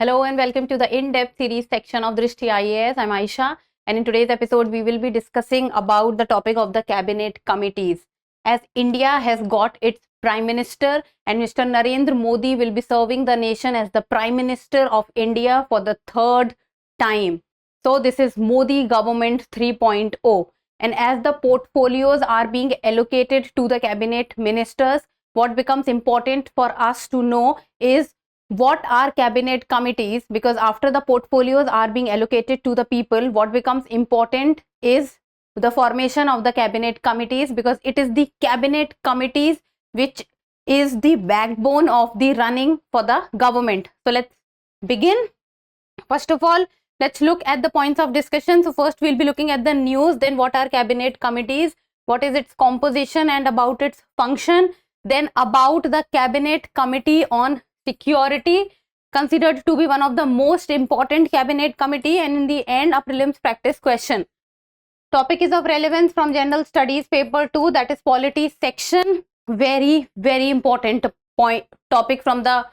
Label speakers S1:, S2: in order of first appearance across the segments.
S1: Hello and welcome to the in-depth series section of Drishti IAS. I'm Aisha, and in today's episode we will be discussing about the topic of the cabinet committees. As India has got its Prime Minister and Mr. Narendra Modi will be serving the nation as the Prime Minister of India for the third time. So this is Modi government 3.0, and as the portfolios are being allocated to the cabinet ministers, what becomes important for us to know is what are cabinet committees, because after the portfolios are being allocated to the people, what becomes important is the formation of the cabinet committees, because it is the cabinet committees which is the backbone of the running for the government. So let's begin. First of all, let's look at the points of discussion. So first we'll be looking at the news, then what are cabinet committees, what is its composition and about its function, then about the cabinet committee on security, considered to be one of the most important cabinet committee, and in the end a prelims practice question. Topic is of relevance from general studies paper 2, that is polity section. Very important topic from the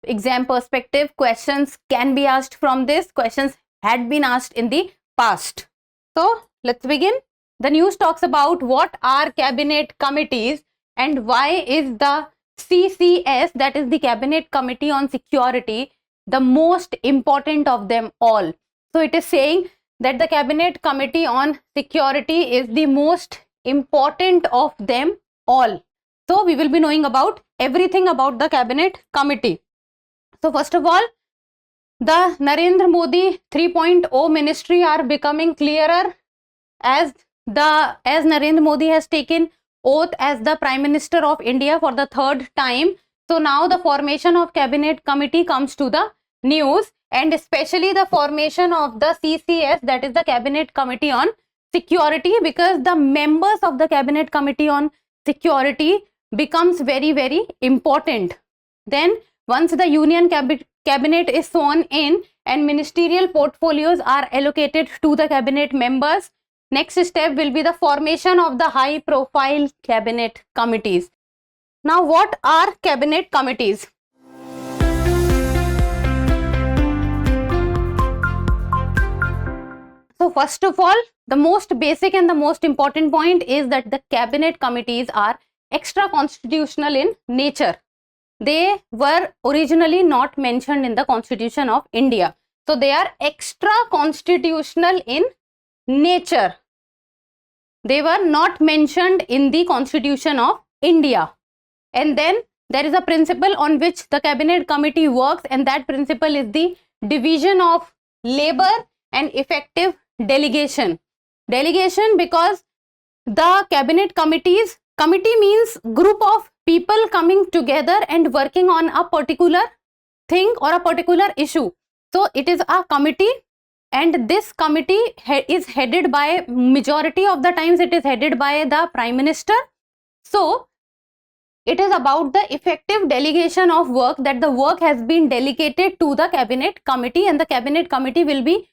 S1: exam perspective. Questions can be asked from this. Questions had been asked in the past. So let's begin. The news talks about what are cabinet committees and why is the CCS, that is the Cabinet Committee on Security, the most important of them all. So it is saying that the Cabinet Committee on Security is the most important of them all. So we will be knowing about everything about the Cabinet Committee. So first of all, the Narendra Modi 3.0 ministry are becoming clearer as Narendra Modi has taken oath as the Prime Minister of India for the third time. So now the formation of cabinet committee comes to the news, and especially the formation of the CCS, that is the Cabinet Committee on Security, because the members of the Cabinet Committee on Security becomes very important. Then once the Union Cabinet is sworn in and ministerial portfolios are allocated to the cabinet members, next step will be the formation of the high profile cabinet committees. Now what are cabinet committees? So first of all, the most basic and the most important point is that the cabinet committees are extra constitutional in nature. They were originally not mentioned in the Constitution of India. So they are extra constitutional in nature. They were not mentioned in the Constitution of India. And then there is a principle on which the cabinet committee works, and that principle is the division of labor and effective delegation. Delegation, because the cabinet committee means group of people coming together and working on a particular thing or a particular issue. So it is a committee, and this committee is headed by, majority of the times it is headed by the Prime Minister. So it is about the effective delegation of work, that the work has been delegated to the cabinet committee, and the cabinet committee will be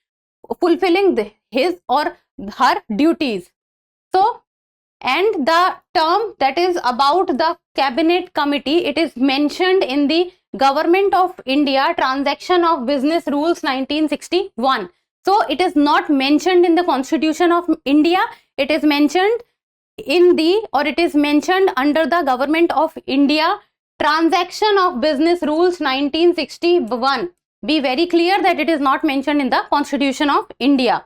S1: fulfilling his or her duties. So, and the term that is about the cabinet committee, it is mentioned in the Government of India Transaction of Business Rules 1961. So it is not mentioned in the Constitution of India. It is mentioned in it is mentioned under the Government of India Transaction of Business Rules 1961. Be very clear that it is not mentioned in the Constitution of India.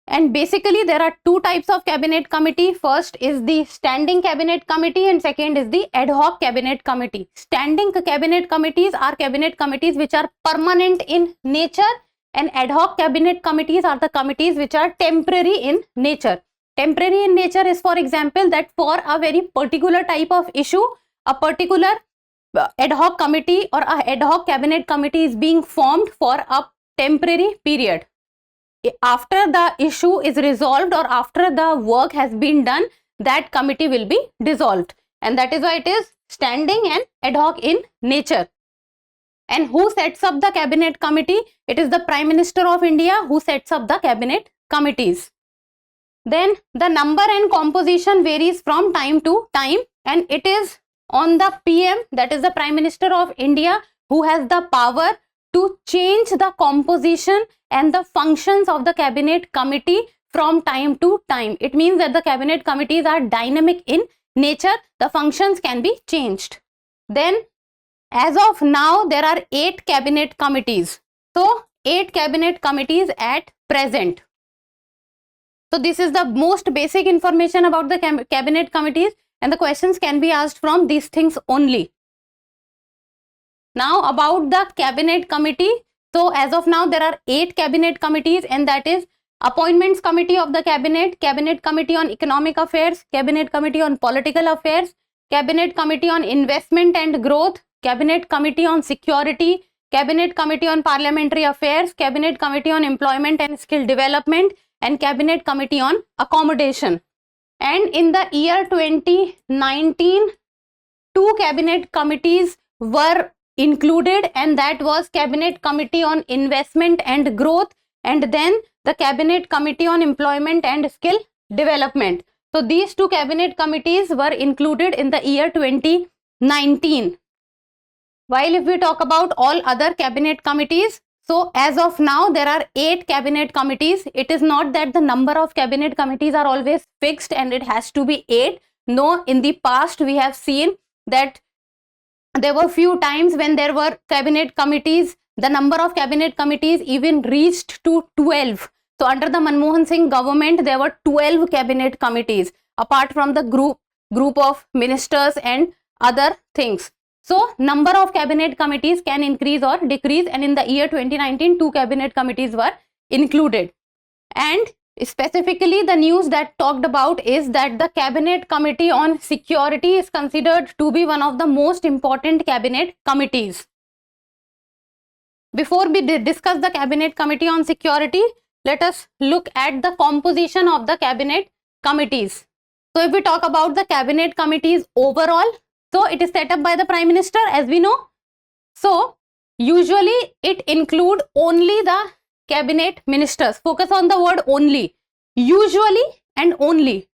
S1: And basically there are two types of cabinet committee. First is the standing cabinet committee and second is the ad hoc cabinet committee. Standing cabinet committees are cabinet committees which are permanent in nature, and ad hoc cabinet committees are the committees which are temporary in nature. Temporary in nature is, for example, that for a very particular type of issue, a particular ad hoc committee or a ad hoc cabinet committee is being formed for a temporary period. After the issue is resolved or after the work has been done, that committee will be dissolved, and that is why it is standing and ad hoc in nature. And who sets up the cabinet committee? It is the Prime Minister of India who sets up the cabinet committees. Then the number and composition varies from time to time, and it is on the PM, that is the Prime Minister of India, who has the power to change the composition and the functions of the cabinet committee from time to time. It means that the cabinet committees are dynamic in nature. The functions can be changed. Then as of now, there are 8 cabinet committees. So 8 cabinet committees at present. So this is the most basic information about the cabinet committees, and the questions can be asked from these things only. Now about the cabinet committee. So as of now, there are 8 cabinet committees, and that is Appointments Committee of the Cabinet, Cabinet Committee on Economic Affairs, Cabinet Committee on Political Affairs, Cabinet Committee on Investment and Growth, Cabinet Committee on Security, Cabinet Committee on Parliamentary Affairs, Cabinet Committee on Employment and Skill Development, and Cabinet Committee on Accommodation. And in the year 2019, 2 cabinet committees were included, and that was Cabinet Committee on Investment and Growth, and then the Cabinet Committee on Employment and Skill Development. So these 2 cabinet committees were included in the year 2019. While if we talk about all other cabinet committees, so as of now there are 8 cabinet committees. It is not that the number of cabinet committees are always fixed and it has to be 8. No, in the past we have seen that there were few times when there were cabinet committees, the number of cabinet committees even reached to 12. So under the Manmohan Singh government, there were 12 cabinet committees, apart from the group of ministers and other things. So number of cabinet committees can increase or decrease, and in the year 2019, 2 cabinet committees were included. And specifically the news that talked about is that the Cabinet Committee on Security is considered to be one of the most important cabinet committees. Before we discuss the Cabinet Committee on Security, let us look at the composition of the cabinet committees. So if we talk about the cabinet committees overall, so it is set up by the Prime Minister, as we know. So usually it includes only the cabinet ministers. Focus on the word only. Usually and only.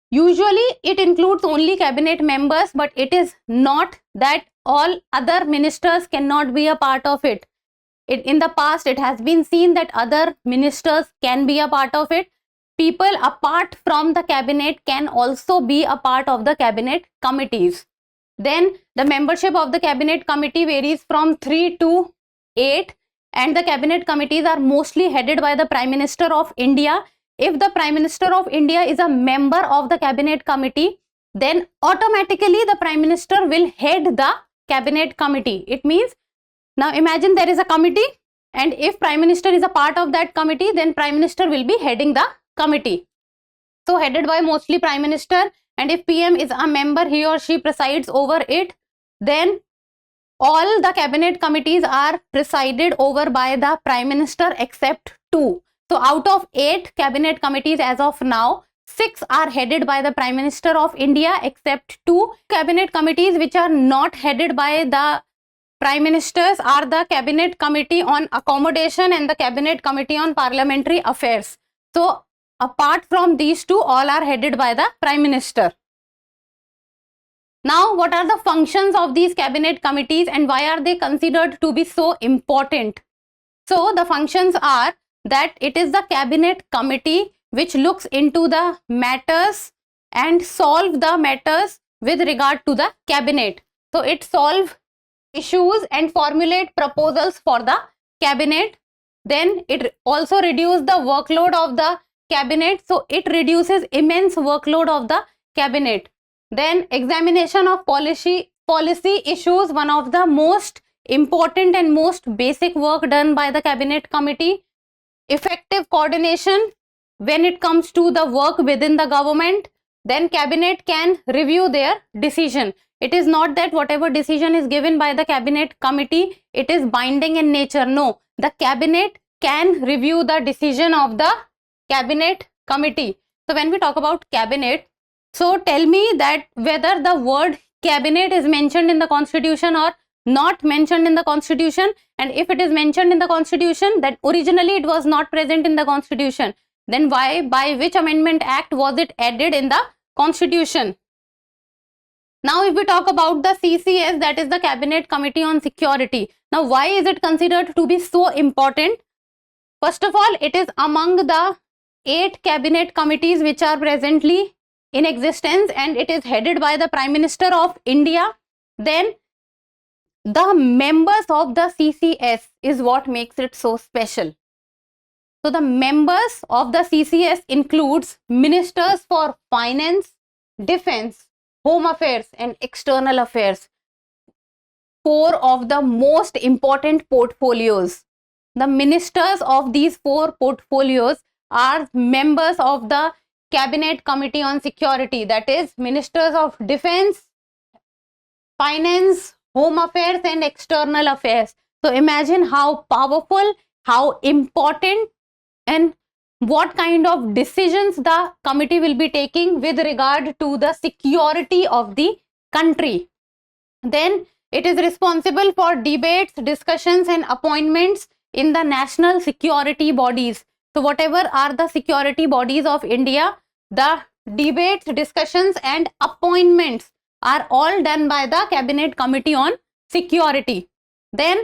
S1: Usually it includes only cabinet members, but it is not that all other ministers cannot be a part of it. In the past, it has been seen that other ministers can be a part of it. People apart from the cabinet can also be a part of the cabinet committees. Then the membership of the cabinet committee varies from 3 to 8, and the cabinet committees are mostly headed by the Prime Minister of India. If the Prime Minister of India is a member of the cabinet committee, then automatically the Prime Minister will head the cabinet committee. It means, now imagine there is a committee, and if Prime Minister is a part of that committee, then Prime Minister will be heading the committee. So headed by mostly Prime Minister, and if PM is a member, he or she presides over it. Then all the cabinet committees are presided over by the Prime Minister except 2. So out of 8 cabinet committees as of now, 6 are headed by the Prime Minister of India except 2 cabinet committees which are not headed by the Prime Ministers are the Cabinet Committee on Accommodation and the Cabinet Committee on Parliamentary Affairs. So apart from these 2, all are headed by the Prime Minister. Now, what are the functions of these cabinet committees and why are they considered to be so important? So the functions are that it is the cabinet committee which looks into the matters and solve the matters with regard to the cabinet. So it solves issues and formulate proposals for the cabinet. Then it also reduces the workload of the cabinet. So it reduces immense workload of the cabinet. Then examination of policy issues, one of the most important and most basic work done by the cabinet committee. Effective coordination when it comes to the work within the government. Then cabinet can review their decision. It is not that whatever decision is given by the cabinet committee, it is binding in nature. No, the cabinet can review the decision of the cabinet committee. So when we talk about cabinet, so tell me that whether the word cabinet is mentioned in the constitution or not mentioned in the constitution, and if it is mentioned in the constitution, that originally it was not present in the constitution, then why, by which amendment act was it added in the constitution? Now, if we talk about the CCS, that is the Cabinet Committee on Security. Now, why is it considered to be so important? First of all, it is among the 8 cabinet committees which are presently in existence, and it is headed by the Prime Minister of India. Then the members of the CCS is what makes it so special. So the members of the CCS includes ministers for finance, defense, home affairs and external affairs. 4 of the most important portfolios. The ministers of these 4 portfolios are members of the Cabinet Committee on Security, that is ministers of defense, finance, home affairs and external affairs. So imagine how powerful, how important and what kind of decisions the committee will be taking with regard to the security of the country. Then it is responsible for debates, discussions and appointments in the national security bodies. So whatever are the security bodies of India, the debates, discussions and appointments are all done by the Cabinet Committee on Security. Then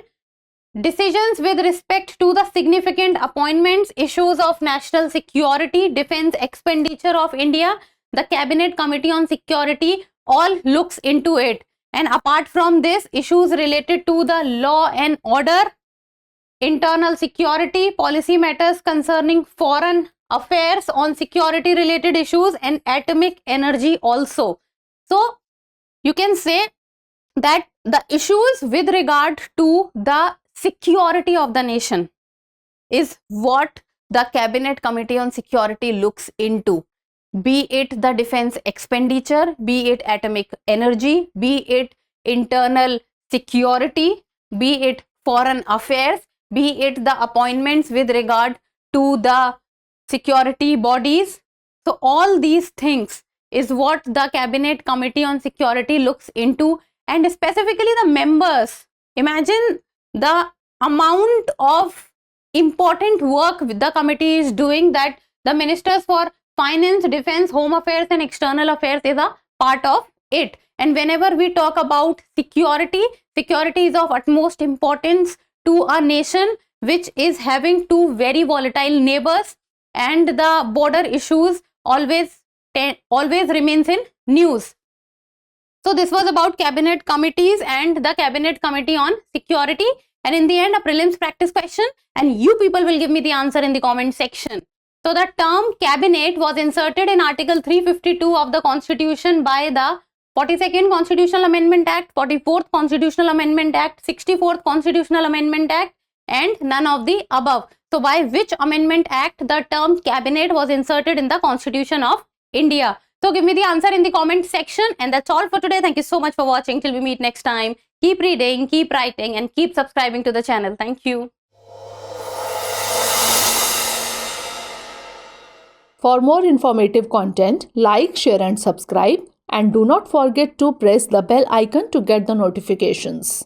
S1: decisions with respect to the significant appointments, issues of national security, defense expenditure of India, the Cabinet Committee on Security all looks into it. And apart from this, issues related to the law and order, internal security, policy matters concerning foreign affairs on security related issues and atomic energy also. So you can say that the issues with regard to the security of the nation is what the Cabinet Committee on Security looks into, be it the defense expenditure, be it atomic energy, be it internal security, be it foreign affairs, be it the appointments with regard to the security bodies. So all these things is what the Cabinet Committee on Security looks into, and specifically the members. Imagine the amount of important work the committee is doing, that the ministers for finance, defense, home affairs and external affairs is a part of it. And whenever we talk about security, security is of utmost importance to a nation which is having 2 very volatile neighbors, and the border issues always remains in news. So this was about cabinet committees and the Cabinet Committee on Security. And in the end, a prelims practice question, and you people will give me the answer in the comment section. So the term cabinet was inserted in Article 352 of the Constitution by the 42nd Constitutional Amendment Act, 44th Constitutional Amendment Act, 64th Constitutional Amendment Act, and none of the above. So by which Amendment Act the term cabinet was inserted in the Constitution of India? So give me the answer in the comment section. And that's all for today. Thank you so much for watching. Till we meet next time. Keep reading, keep writing and keep subscribing to the channel. Thank you.
S2: For more informative content, like, share and subscribe. And do not forget to press the bell icon to get the notifications.